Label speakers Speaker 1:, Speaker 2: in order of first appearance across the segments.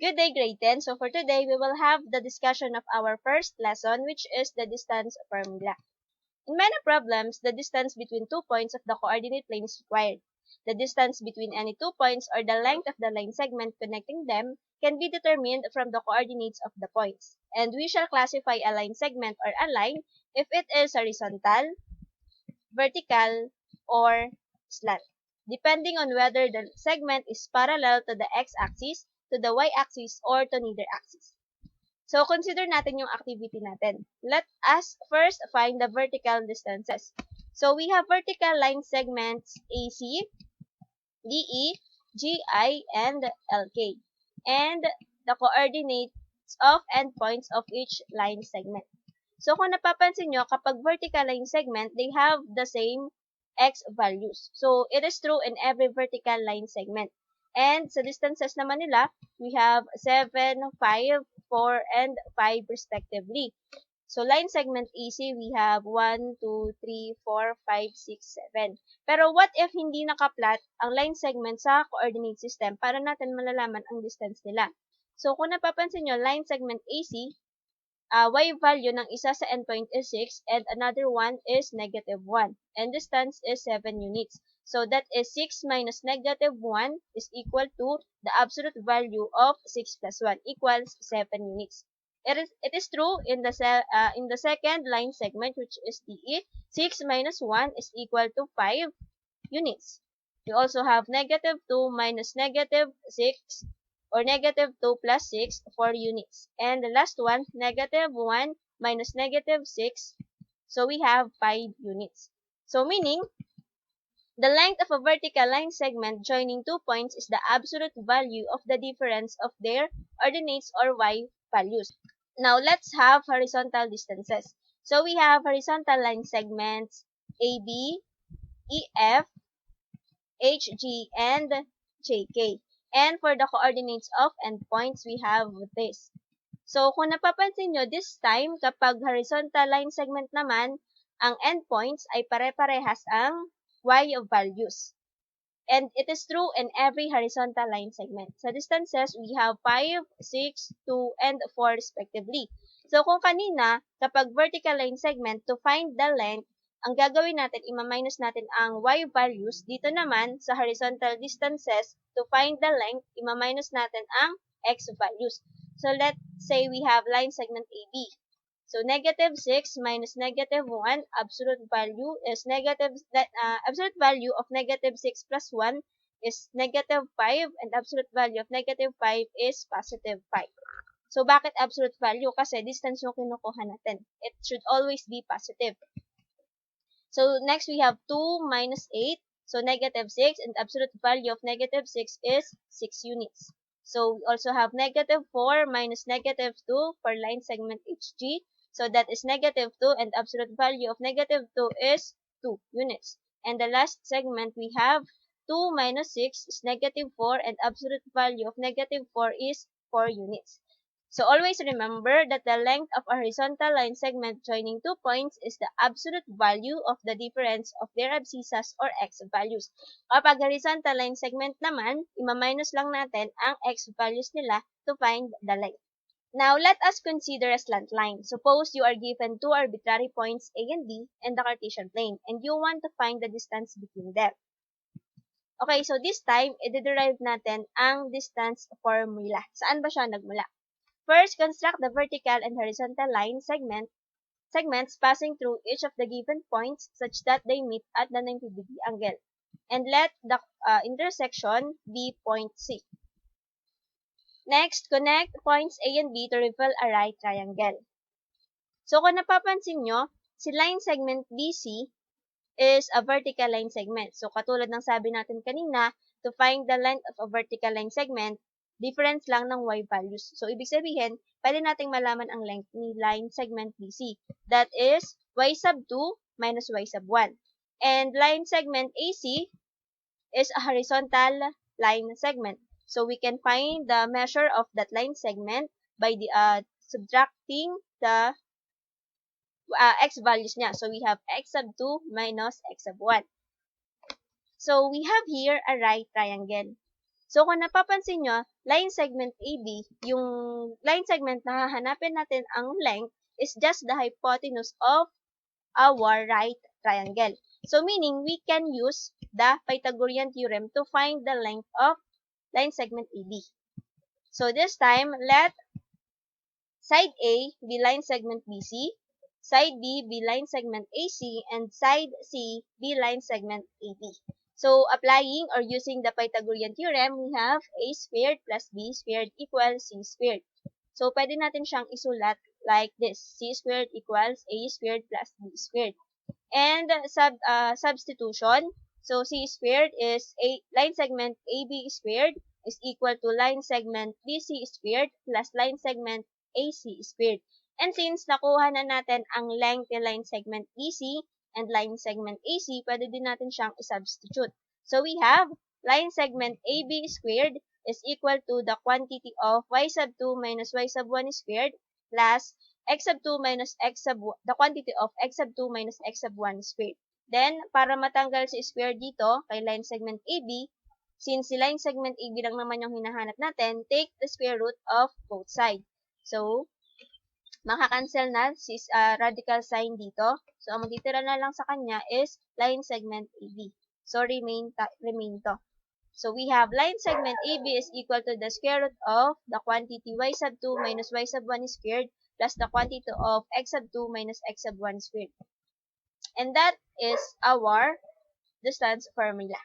Speaker 1: Good day, grade 10. So for today, we will have the discussion of our first lesson, which is the distance formula. In many problems, the distance between 2 points of the coordinate plane is required. The distance between any 2 points or the length of the line segment connecting them can be determined from the coordinates of the points. And we shall classify a line segment or a line if it is horizontal, vertical, or slant, depending on whether the segment is parallel to the x-axis, to the y-axis, or to neither axis. So, consider natin yung activity natin. Let us first find the vertical distances. So, we have vertical line segments AC, DE, GI, and LK, and the coordinates of endpoints of each line segment. So, kung napapansin nyo, kapag vertical line segment, they have the same x values. So, it is true in every vertical line segment. And sa distances naman nila, we have 7, 5, 4, and 5 respectively. So, line segment AC, we have 1, 2, 3, 4, 5, 6, 7. Pero what if hindi nakaplat ang line segment sa coordinate system para natin malalaman ang distance nila? So, kung napapansin nyo, line segment AC, y value ng isa sa endpoint is 6 and another one is -1. And distance is 7 units. So that is 6 minus -1 is equal to the absolute value of 6 plus 1 equals 7 units. It is true in the second line segment, which is DE. 6 minus 1 is equal to 5 units. We also have -2 minus -6 or -2 plus 6, 4 units. And the last one, -1 minus -6, so we have 5 units. So meaning, the length of a vertical line segment joining 2 points is the absolute value of the difference of their ordinates or y values. Now, let's have horizontal distances. So we have horizontal line segments AB, EF, HG, and JK. And for the coordinates of endpoints, we have this. So, kung napapansin nyo, this time, kapag horizontal line segment naman, ang endpoints ay pare-parehas ang y values. And it is true in every horizontal line segment. Sa distances, we have 5, 6, 2, and 4 respectively. So, kung kanina, kapag vertical line segment, to find the length, ang gagawin natin, ima-minus natin ang y values. Dito naman, sa horizontal distances, to find the length, ima-minus natin ang x values. So, let's say we have line segment AB. So, -6 minus -1, absolute value is absolute value of -6 plus 1 is -5, and absolute value of -5 is +5. So, bakit absolute value? Kasi distance yung kinukuha natin. It should always be positive. So, next we have 2 minus 8. So, -6, and absolute value of -6 is 6 units. So, we also have -4 minus -2 for line segment HG. So, that is -2, and absolute value of -2 is 2 units. And the last segment, we have 2 minus 6 is -4, and absolute value of -4 is 4 units. So always remember that the length of a horizontal line segment joining 2 points is the absolute value of the difference of their abscissas or x values. Kapag horizontal line segment naman, ima-minus lang natin ang x values nila to find the length. Now, let us consider a slant line. Suppose you are given two arbitrary points A and B in the Cartesian plane, and you want to find the distance between them. Okay, so this time, i-derive natin ang distance formula. Saan ba siya nagmula? First, construct the vertical and horizontal line segments passing through each of the given points such that they meet at the 90-degree angle. And let the intersection be point C. Next, connect points A and B to reveal a right triangle. So, kung napapansin nyo, si line segment BC is a vertical line segment. So, katulad ng sabi natin kanina, to find the length of a vertical line segment, difference lang ng y values. So, ibig sabihin, pwede nating malaman ang length ni line segment BC. That is y sub 2 minus y sub 1. And line segment AC is a horizontal line segment. So, we can find the measure of that line segment by subtracting the x values niya. So, we have x sub 2 minus x sub 1. So, we have here a right triangle. So, kung napapansin nyo, line segment AB, yung line segment na hahanapin natin ang length is just the hypotenuse of our right triangle. So, meaning, we can use the Pythagorean theorem to find the length of line segment AB. So, this time, let side A be line segment BC, side B be line segment AC, and side C be line segment AB. So, applying or using the Pythagorean theorem, we have A squared plus B squared equals C squared. So, pwede natin siyang isulat like this. C squared equals A squared plus B squared. And substitution, so C squared is line segment AB squared is equal to line segment BC squared plus line segment AC squared. And since nakuha na natin ang length ng line segment BC and line segment AC, pwede din natin siyang i-substitute. So we have line segment AB squared is equal to the quantity of y sub 2 minus y sub 1 squared plus x sub 2 minus x sub 1, the quantity of x sub 2 minus x sub 1 squared. Then, para matanggal si square dito, kay line segment AB, since si line segment AB lang naman yung hinahanap natin, take the square root of both sides. So, makakancel na si radical sign dito. So, ang magtitira na lang sa kanya is line segment AB. So, remain to. So, we have line segment AB is equal to the square root of the quantity y sub 2 minus y sub 1 squared plus the quantity of x sub 2 minus x sub 1 squared. And that is our distance formula.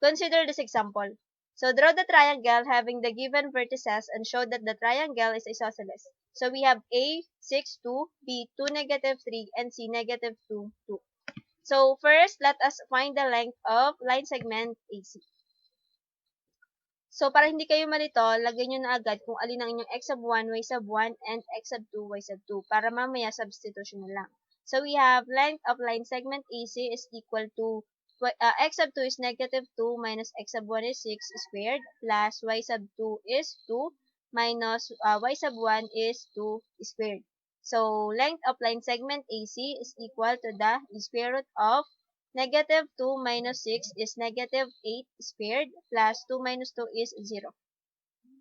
Speaker 1: Consider this example. So, draw the triangle having the given vertices and show that the triangle is isosceles. So, we have A, 6, 2, B, 2, negative 3, and C, negative 2, 2. So, first, let us find the length of line segment AC. So, para hindi kayo malito, lagay nyo na agad kung alin ang inyong x sub 1, y sub 1, and x sub 2, y sub 2. Para mamaya, substitution na lang. So, we have length of line segment AC is equal to x sub 2 is negative 2 minus x sub 1 is 6 squared plus y sub 2 is 2 minus y sub 1 is 2 squared. So, length of line segment AC is equal to the square root of negative 2 minus 6 is negative 8 squared plus 2 minus 2 is 0.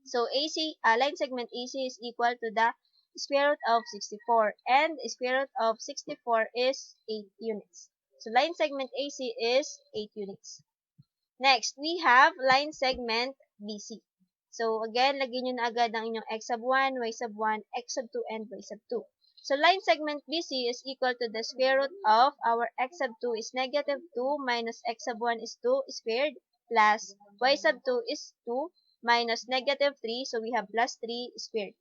Speaker 1: So, line segment AC is equal to the square root of 64 and square root of 64 is 8 units. So, line segment AC is 8 units. Next, we have line segment BC. So, again, lagyan nyo na agad ang inyong x sub 1, y sub 1, x sub 2, and y sub 2. So, line segment BC is equal to the square root of our x sub 2 is negative 2 minus x sub 1 is 2 squared plus y sub 2 is 2 minus negative 3. So, we have plus 3 squared.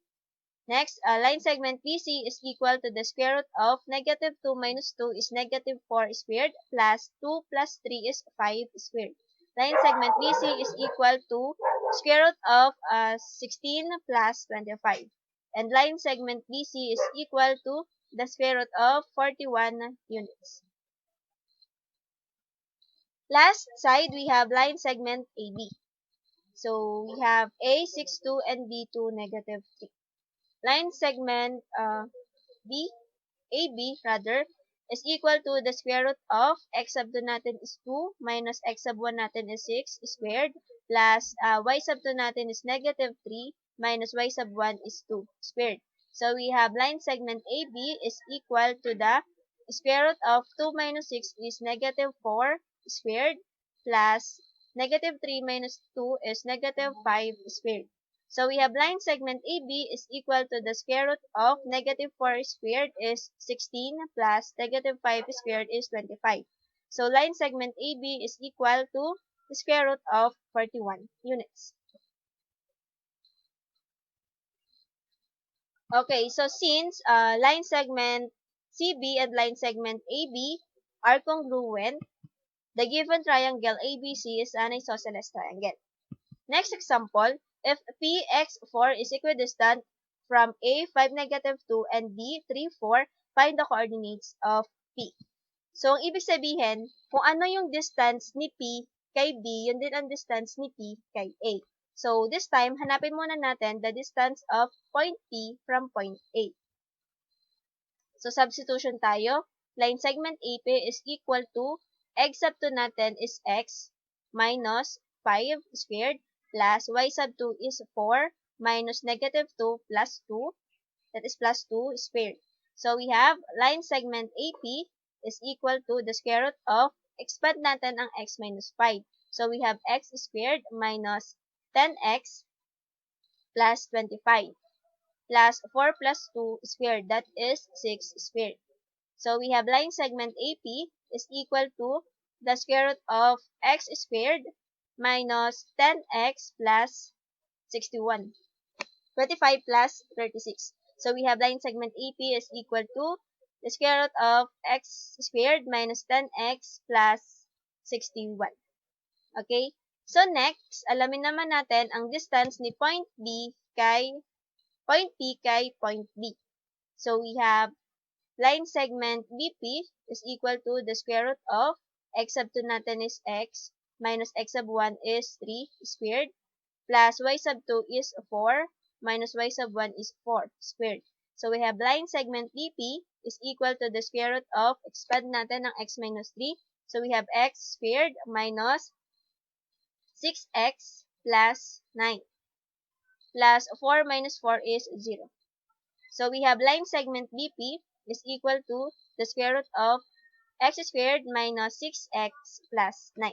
Speaker 1: Next, line segment BC is equal to the square root of negative 2 minus 2 is negative 4 squared plus 2 plus 3 is 5 squared. Line segment BC is equal to square root of 16 plus 25. And line segment BC is equal to the square root of 41 units. Last side, we have line segment AB. So, we have A, 6, 2, and B, 2, negative 3. Line segment AB rather, is equal to the square root of x sub 2 natin is 2 minus x sub 1 natin is 6 squared plus y sub 2 natin is negative 3 minus y sub 1 is 2 squared. So, we have line segment AB is equal to the square root of 2 minus 6 is negative 4 squared plus negative 3 minus 2 is negative 5 squared. So, we have line segment AB is equal to the square root of negative 4 squared is 16 plus negative 5 squared is 25. So, line segment AB is equal to the square root of 41 units. Okay, so since line segment CB and line segment AB are congruent, the given triangle ABC is an isosceles triangle. Next example, if PX4 is equidistant from A, 5, negative 2, and B, 3, 4, find the coordinates of P. So, ang ibig sabihin, kung ano yung distance ni P kay B, yun din ang distance ni P kay A. So, this time, hanapin muna natin the distance of point P from point A. So, substitution tayo. Line segment AP is equal to x sub 2 natin is x minus 5 squared plus y sub 2 is 4 minus negative 2 plus 2, that is plus 2 squared. So we have line segment AP is equal to the square root of, expand natin ang x minus 5. So we have x squared minus 10x plus 25 plus 4 plus 2 squared, that is 6 squared. So we have line segment AP is equal to the square root of x squared minus 10x plus 61. 25 plus 36. So we have line segment AP is equal to the square root of x squared minus 10x plus 61. Okay? So next, alamin naman natin ang distance ni point P kay point B. So we have line segment BP is equal to the square root of x sub 2 natin is x minus x sub 1 is 3 squared plus y sub 2 is 4 minus y sub 1 is 4 squared. So we have line segment BP is equal to the square root of, expand natin ng x minus 3. So we have x squared minus 6x plus 9 plus 4 minus 4 is 0. So we have line segment BP is equal to the square root of x squared minus 6x plus 9.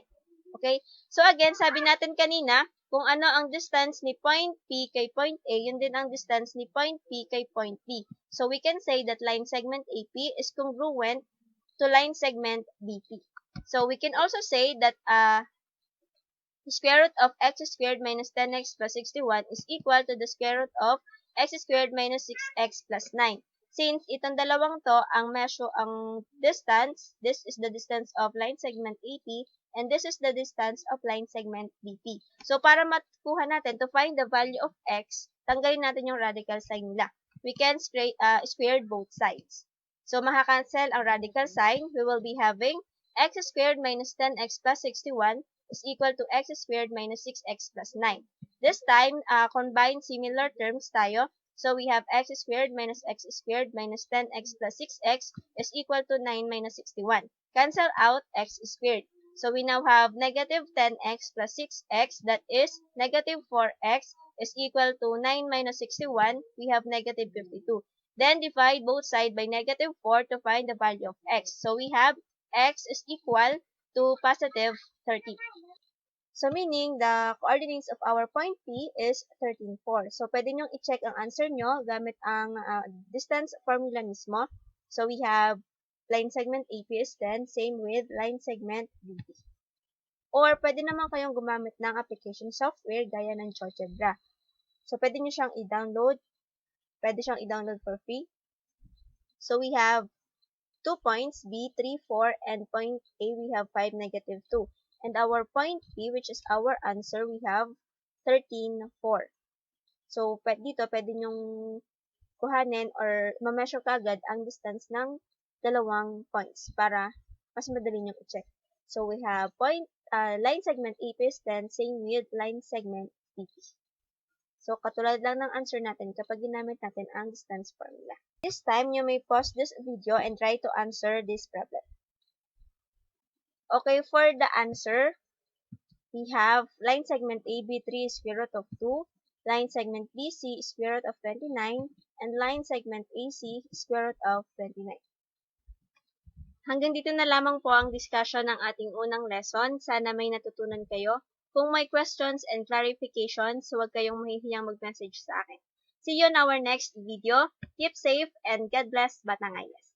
Speaker 1: Okay? So again, sabi natin kanina, kung ano ang distance ni point P kay point A, yun din ang distance ni point P kay point B. So we can say that line segment AP is congruent to line segment BP. So we can also say that the square root of x squared minus 10x plus 61 is equal to the square root of x squared minus 6x plus 9. Since itong dalawang to ang distance, this is the distance of line segment AP and this is the distance of line segment BP. So para makuha natin to find the value of x, tanggalin natin yung radical sign nila. We can square both sides. So makakancel ang radical sign. We will be having x squared minus 10x plus 61 is equal to x squared minus 6x plus 9. This time, combine similar terms tayo. So we have x squared minus 10x plus 6x is equal to 9 minus 61. Cancel out x squared. So we now have negative 10x plus 6x, that is negative 4x is equal to 9 minus 61. We have negative 52. Then divide both sides by negative 4 to find the value of x. So we have x is equal to positive 30. So meaning, the coordinates of our point P is 13, 4. So pwede nyong i-check ang answer nyo gamit ang distance formula mismo. So we have line segment AP is 10, same with line segment BP. Or pwede naman kayong gumamit ng application software gaya ng GeoGebra. So pwede nyo siyang i-download. Pwede siyang i-download for free. So we have 2 points, B, 3, 4, and point A, we have 5, negative 2. And our point P, which is our answer, we have 13, 4. So, dito, pwede nyong kuhanin or ma-measure kagad ang distance ng dalawang points para mas madali nyong i-check. So, we have line segment AP is 10, same with line segment BP. So, katulad lang ng answer natin kapag ginamit natin ang distance formula. This time, you may pause this video and try to answer this problem. Okay, for the answer, we have line segment AB3 square root of 2, line segment BC square root of 29, and line segment AC square root of 29. Hanggang dito na lamang po ang discussion ng ating unang lesson. Sana may natutunan kayo. Kung may questions and clarifications, huwag kayong mahihiyang mag-message sa akin. See you in our next video. Keep safe and God bless, Batang Ayles.